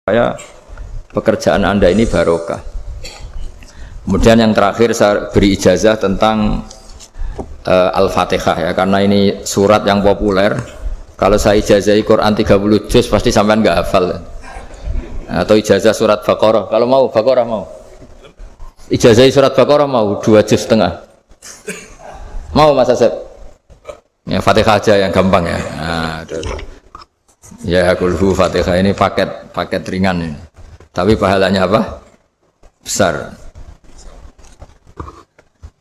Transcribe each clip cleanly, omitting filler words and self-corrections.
Saya pekerjaan Anda ini barokah. Kemudian yang terakhir saya beri ijazah tentang Al-Fatihah ya, karena ini surat yang populer. Kalau saya ijazahi Quran 30 juz pasti sampean nggak hafal. Atau ijazah surat Baqarah. Kalau mau Baqarah mau. Ijazahi surat Baqarah mau 2 juz setengah. Mau Mas Asep? Ya Fatihah aja yang gampang ya. Nah, ya kulhu Fatihah ini paket ringan ini. Tapi pahalanya apa? Besar.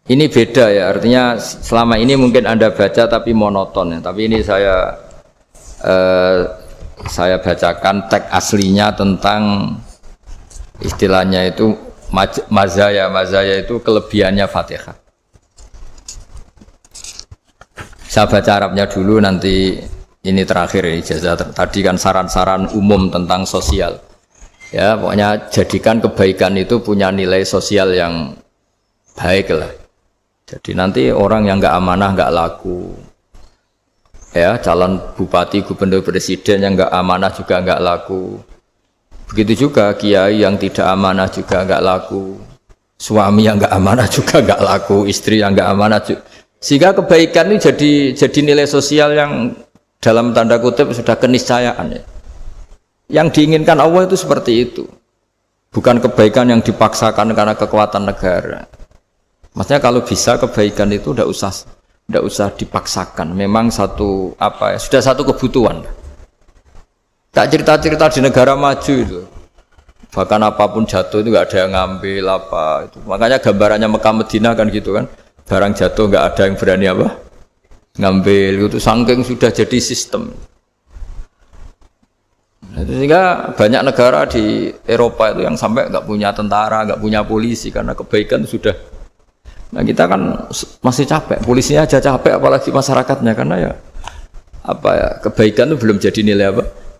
Ini beda ya, artinya selama ini mungkin Anda baca tapi monoton ya. Tapi ini saya bacakan teks aslinya tentang istilahnya itu mazaya itu kelebihannya Fatihah. Saya baca Arabnya dulu, nanti ini terakhir ijazah. Tadi kan saran-saran umum tentang sosial. Ya, pokoknya jadikan kebaikan itu punya nilai sosial yang baik lah. Jadi nanti orang yang nggak amanah nggak laku. Ya, calon bupati, gubernur, presiden yang nggak amanah juga nggak laku. Begitu juga kiai yang tidak amanah juga nggak laku. Suami yang nggak amanah juga nggak laku. Istri yang nggak amanah juga. Sehingga kebaikan ini jadi nilai sosial yang dalam tanda kutip sudah keniscayaan ya. Yang diinginkan Allah itu seperti itu. Bukan kebaikan yang dipaksakan karena kekuatan negara. Maksudnya kalau bisa kebaikan itu tidak usah dipaksakan. Memang sudah satu kebutuhan. Tak cerita-cerita di negara maju itu. Bahkan apapun jatuh itu nggak ada yang ngambil apa itu. Makanya gambarannya Mekah Medina kan gitu kan. Barang jatuh nggak ada yang berani apa ngambil itu, saking sudah jadi sistem. Sehingga banyak negara di Eropa itu yang sampai nggak punya tentara, nggak punya polisi karena kebaikan sudah. Nah kita kan masih capek, polisinya aja capek apalagi masyarakatnya, karena ya kebaikan itu belum jadi nilai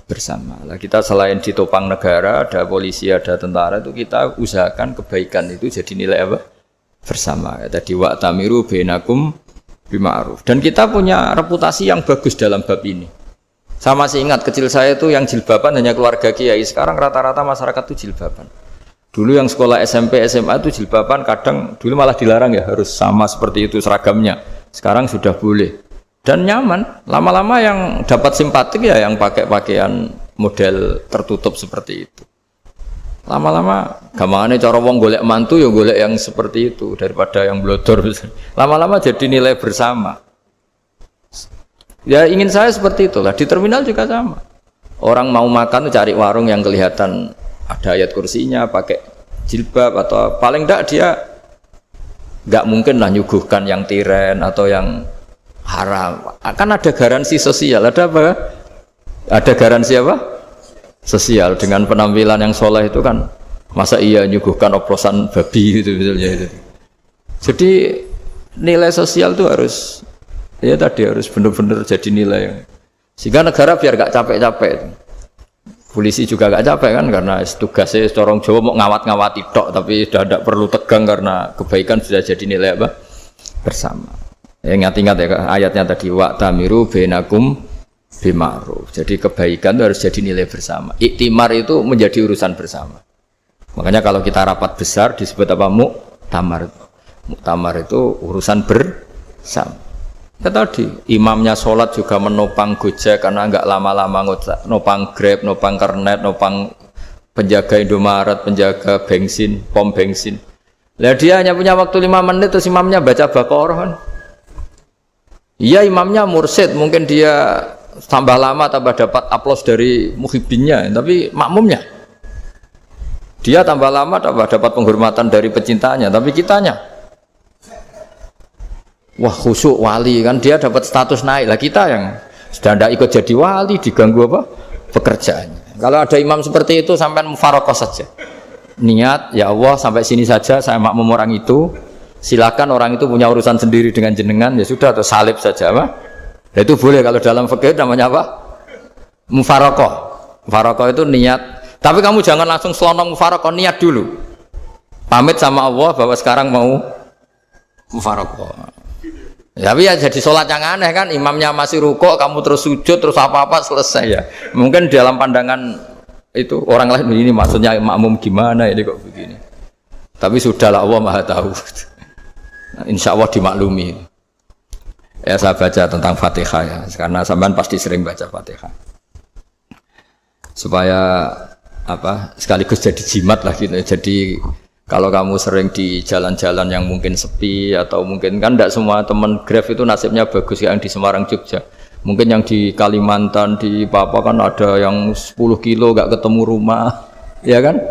bersama. Nah, kita selain ditopang negara, ada polisi, ada tentara, itu kita usahakan kebaikan itu jadi nilai bersama. Tadi wa'tamiru bainakum bima'ruf. Dan kita punya reputasi yang bagus dalam bab ini. Saya masih ingat kecil saya itu yang jilbaban hanya keluarga kiai. Sekarang rata-rata masyarakat itu jilbaban. Dulu yang sekolah SMP, SMA itu jilbaban kadang dulu malah dilarang ya, harus sama seperti itu seragamnya. Sekarang sudah boleh. Dan nyaman. Lama-lama yang dapat simpatik ya yang pakai pakaian model tertutup seperti itu. Lama-lama gampangane cara wong golek mantu ya golek yang seperti itu daripada yang blodor. Lama-lama jadi nilai bersama. Ya ingin saya seperti itulah. Di terminal juga sama. Orang mau makan cari warung yang kelihatan ada ayat kursinya, pakai jilbab, atau paling enggak dia enggak mungkin lah nyuguhkan yang tiren atau yang haram. Akan ada garansi sosial. Ada apa? Ada garansi apa? Sosial. Dengan penampilan yang soleh itu kan, masa iya nyuguhkan oplosan babi gitu misalnya itu. Jadi nilai sosial itu harus benar-benar jadi nilai, sehingga negara biar gak capek-capek. Polisi juga gak capek kan, karena tugasnya corong Jawa mau ngawat-ngawati tok, tapi sudah tidak perlu tegang karena kebaikan sudah jadi nilai bersama. Ingat-ingat ya ayatnya tadi, wa'tamiru bainakum bima'ruf. Jadi kebaikan itu harus jadi nilai bersama. Iktimar itu menjadi urusan bersama. Makanya kalau kita rapat besar disebut apa? Muktamar. Muktamar itu urusan bersama. Ya tadi imamnya sholat juga menopang Gojek karena enggak lama-lama nopang Grab, nopang Kernet, nopang penjaga Indomaret, penjaga bensin, pom bensin. Lah dia hanya punya waktu 5 menit terus imamnya baca Baqarah kan. Iya imamnya mursyid, mungkin dia tambah lama tambah dapat aplaus dari muhibbinnya, tapi makmumnya dia tambah lama tambah dapat penghormatan dari pecintanya, tapi kitanya wah khusyuk wali kan, dia dapat status naik lah. Kita yang sudah tidak ikut jadi wali diganggu pekerjaannya. Kalau ada imam seperti itu sampai mufaroqah saja, niat ya Allah sampai sini saja saya makmum orang itu, silakan orang itu punya urusan sendiri dengan jenengan, ya sudah, atau salib saja Nah, itu boleh. Kalau dalam fikih namanya apa? Mufaroqah. Mufaroqah itu niat. Tapi kamu jangan langsung selonong mufaroqah, niat dulu. Pamit sama Allah bahwa sekarang mau mufaroqah. Tapi ya jadi sholat yang aneh kan, imamnya masih rukuk, kamu terus sujud, terus apa-apa selesai ya. Mungkin dalam pandangan itu orang lain ini maksudnya makmum gimana ini kok begini. Tapi sudahlah Allah Maha tahu. Insya Allah dimaklumi. Ya saya baca tentang Fatihah ya, karena sampean pasti sering baca Fatihah. Supaya apa sekaligus jadi jimat lah gitu. Jadi kalau kamu sering di jalan-jalan yang mungkin sepi atau mungkin kan tidak semua teman Grab itu nasibnya bagus yang di Semarang Jogja. Mungkin yang di Kalimantan di Papua kan ada yang 10 kilo gak ketemu rumah, ya kan?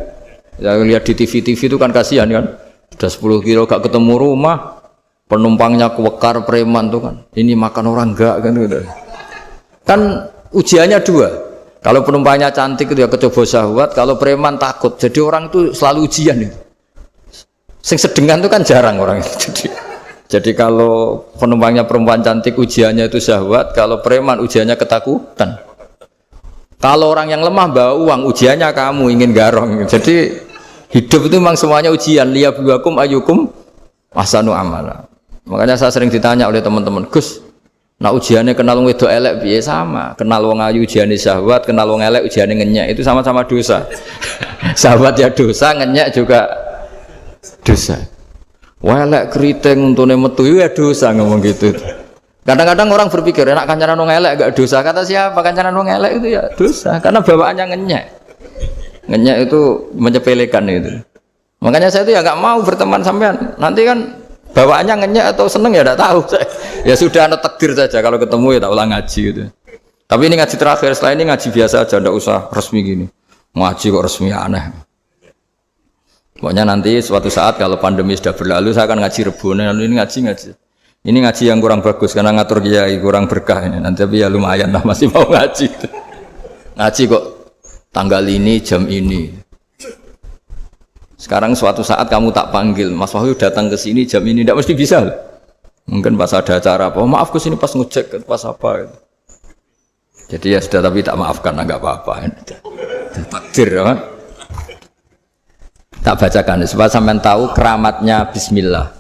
Ya lihat di TV itu kan kasihan kan. Sudah 10 kilo gak ketemu rumah, penumpangnya kewekar preman tuh kan. Ini makan orang enggak kan gitu. Kan ujiannya dua. Kalau penumpangnya cantik itu ya kecoba syahwat, kalau preman takut. Jadi orang itu selalu ujian itu. Sing sedengan itu kan jarang orang itu. Jadi kalau penumpangnya perempuan cantik ujiannya itu syahwat, kalau preman ujiannya ketakutan. Kalau orang yang lemah bawa uang ujiannya kamu ingin garong. Jadi hidup itu memang semuanya ujian. Liyabluwakum ayyukum ahsanu amala. Makanya saya sering ditanya oleh teman-teman, Gus, nah ujiannya kenal wong wedok elek piye sama, kenal wong ayu ujiane syahwat, kenal wong elek ujiane ngenyek, itu sama-sama dosa. Syahwat ya dosa, ngenyek juga dosa. Elek keriting untune metu ya dosa ngomong gitu. Kadang-kadang orang berpikir enak kancanan wong elek gak dosa. Kata siapa kancanan wong elek itu ya dosa karena bawaannya ngenyek. Ngenyek itu menyepelekan itu. Makanya saya itu ya nggak mau berteman sampean. Nanti kan bawaannya ngenyek atau seneng ya tidak tahu. Ya sudah ada takdir saja kalau ketemu ya tak ulang ngaji gitu. Tapi ini ngaji terakhir, setelah ini ngaji biasa aja, tidak usah resmi gini. Ngaji kok resmi aneh. Pokoknya nanti suatu saat kalau pandemi sudah berlalu saya akan ngaji Rebone. Ini ngaji. Ini ngaji yang kurang bagus karena ngatur kiai kurang berkah ini. Nanti tapi ya lumayan lah masih mau ngaji. Ngaji kok tanggal ini jam ini. Sekarang suatu saat kamu tak panggil, Mas Wahyu datang ke sini jam ini, tidak mesti bisa. Mungkin pas ada acara apa, maaf ke sini pas ngecek pas apa. Gitu. Jadi ya sudah tapi tak maafkan, enggak apa-apa. Takdir ya. Tak bacakan supaya sampean tahu keramatnya bismillah.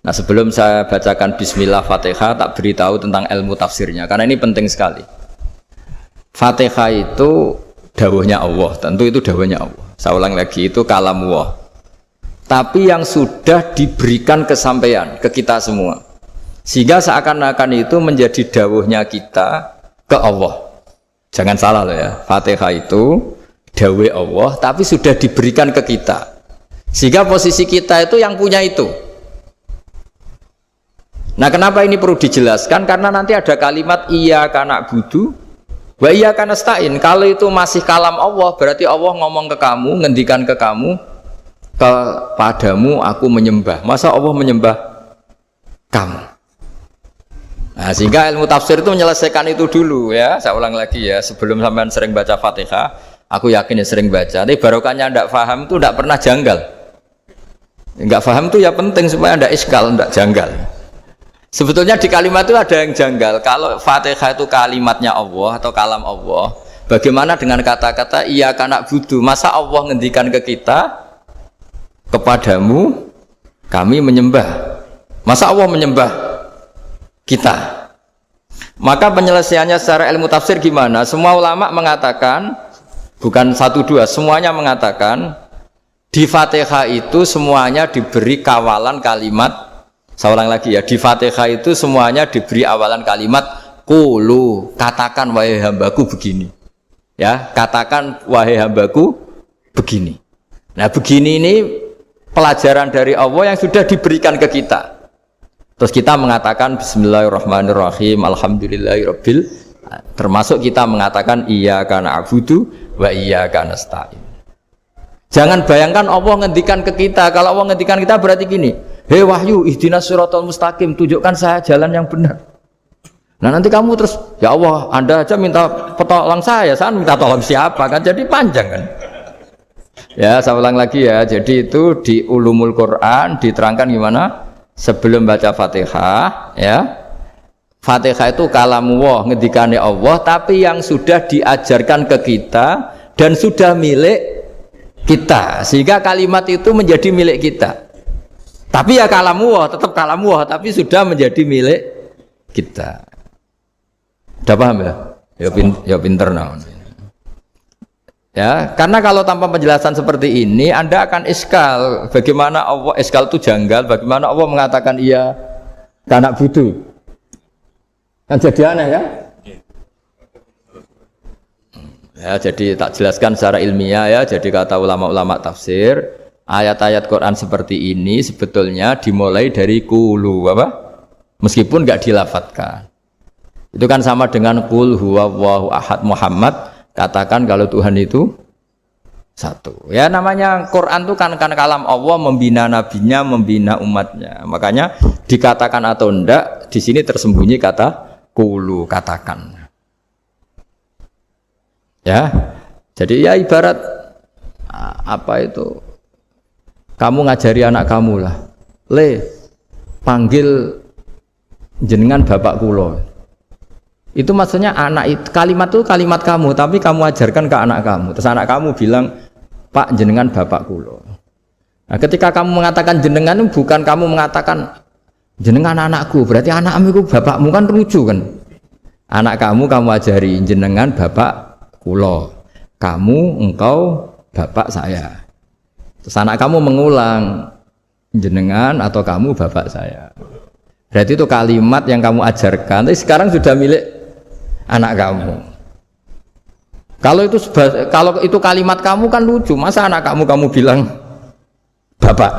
Nah, sebelum saya bacakan bismillah Fatihah, tak beritahu tentang ilmu tafsirnya karena ini penting sekali. Fatihah itu dawuhnya Allah, tentu itu dawuhnya Allah. Saya ulang lagi, itu kalam Allah. Tapi yang sudah diberikan kesampaian ke kita semua. Sehingga seakan-akan itu menjadi dawuhnya kita ke Allah. Jangan salah loh ya. Fatihah itu dawuh Allah tapi sudah diberikan ke kita. Sehingga posisi kita itu yang punya itu. Nah, kenapa ini perlu dijelaskan? Karena nanti ada kalimat iyyaka na'budu wa iyyaka nasta'in. Kalau itu masih kalam Allah, berarti Allah ngomong ke kamu, ngendikan ke kamu, kepadamu aku menyembah. Masa Allah menyembah kamu? Nah, sehingga ilmu tafsir itu menyelesaikan itu dulu ya. Saya ulang lagi ya, sebelum sampean sering baca Fatihah, aku yakin ya sering baca. Tapi barokahnya tidak paham itu tidak pernah janggal. Enggak paham itu ya penting supaya tidak iskal, tidak janggal. Sebetulnya di kalimat itu ada yang janggal. Kalau Fatihah itu kalimatnya Allah atau kalam Allah, bagaimana dengan kata-kata iyyaka na'budu? Masa Allah ngendikan ke kita, kepadamu kami menyembah. Masa Allah menyembah kita? Maka penyelesaiannya secara ilmu tafsir gimana? Semua ulama mengatakan, bukan satu dua, semuanya mengatakan di Fatihah itu semuanya diberi kawalan kalimat. Saya ulang lagi ya, di Fatihah itu semuanya diberi awalan kalimat qulu, katakan wahai hambaku begini. Ya, katakan wahai hambaku begini. Nah, begini ini pelajaran dari Allah yang sudah diberikan ke kita. Terus kita mengatakan bismillahirrahmanirrahim, alhamdulillahirabbil, termasuk kita mengatakan iyyaka na'budu wa iyyaka nasta'in. Jangan bayangkan Allah ngendikan ke kita. Kalau Allah ngendikan kita berarti gini, hei wahyu ihdinas siratal mustaqim, tunjukkan saya jalan yang benar. Nah nanti kamu terus, ya Allah Anda aja minta tolong saya minta tolong siapa kan, jadi panjang kan. Ya saya ulang lagi ya, jadi itu di ulumul Quran diterangkan gimana sebelum baca Fatihah ya. Fatihah itu kalamullah, ngendikane Allah, tapi yang sudah diajarkan ke kita dan sudah milik kita, sehingga kalimat itu menjadi milik kita. Tapi ya kalamullah, tetap kalamullah, tapi sudah menjadi milik kita. Udah paham ya? Ya pinter nah. Ya, karena kalau tanpa penjelasan seperti ini Anda akan iskal. Bagaimana Allah iskal itu janggal, bagaimana Allah mengatakan iya karena butuh. Kan jadi aneh ya? Ya, jadi tak jelaskan secara ilmiah ya. Jadi kata ulama-ulama tafsir, ayat-ayat Quran seperti ini sebetulnya dimulai dari qulu apa? Meskipun enggak dilafatkan. Itu kan sama dengan qul huwallahu ahad Muhammad. Katakan kalau Tuhan itu satu. Ya namanya Quran itu kan kalam Allah membina nabinya, membina umatnya. Makanya dikatakan atau enggak, di sini tersembunyi kata qulu, katakan. Ya. Jadi ya ibarat apa itu? Kamu ngajari anak kamu lah. Le, panggil jenengan bapak kula. Itu maksudnya anak itu, kalimat itu kalimat kamu, tapi kamu ajarkan ke anak kamu. Terus anak kamu bilang, Pak jenengan bapak kulo. Nah, ketika kamu mengatakan jenengan, bukan kamu mengatakan jenengan anakku, berarti anakmu itu bapakmu, kan lucu kan? Anak kamu ajari jenengan bapak kulo, kamu engkau bapak saya. Terus anak kamu mengulang jenengan atau kamu bapak saya. Berarti itu kalimat yang kamu ajarkan, tapi sekarang sudah milik anak kamu. Kalau itu kalimat kamu kan lucu, masa anak kamu bilang bapak.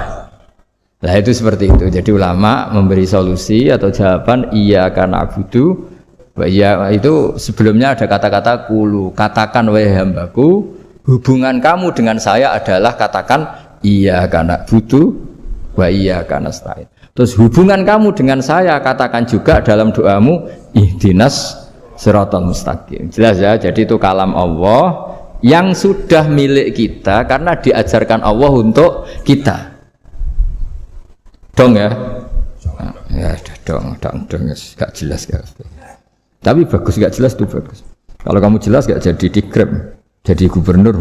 Nah itu seperti itu. Jadi ulama memberi solusi atau jawaban iya karena abudu. Iya itu sebelumnya ada kata-kata qulu, katakan wahai hambaku, hubungan kamu dengan saya adalah katakan iya karena abudu wa iya karena nasta'in. Terus hubungan kamu dengan saya katakan juga dalam doamu ihdinas siratal mustaqim. Jelas ya, jadi itu kalam Allah yang sudah milik kita karena diajarkan Allah untuk kita. Dong ya? Ya dong, gak jelas gak. Tapi bagus gak jelas itu bagus. Kalau kamu jelas gak jadi dikrep, jadi gubernur.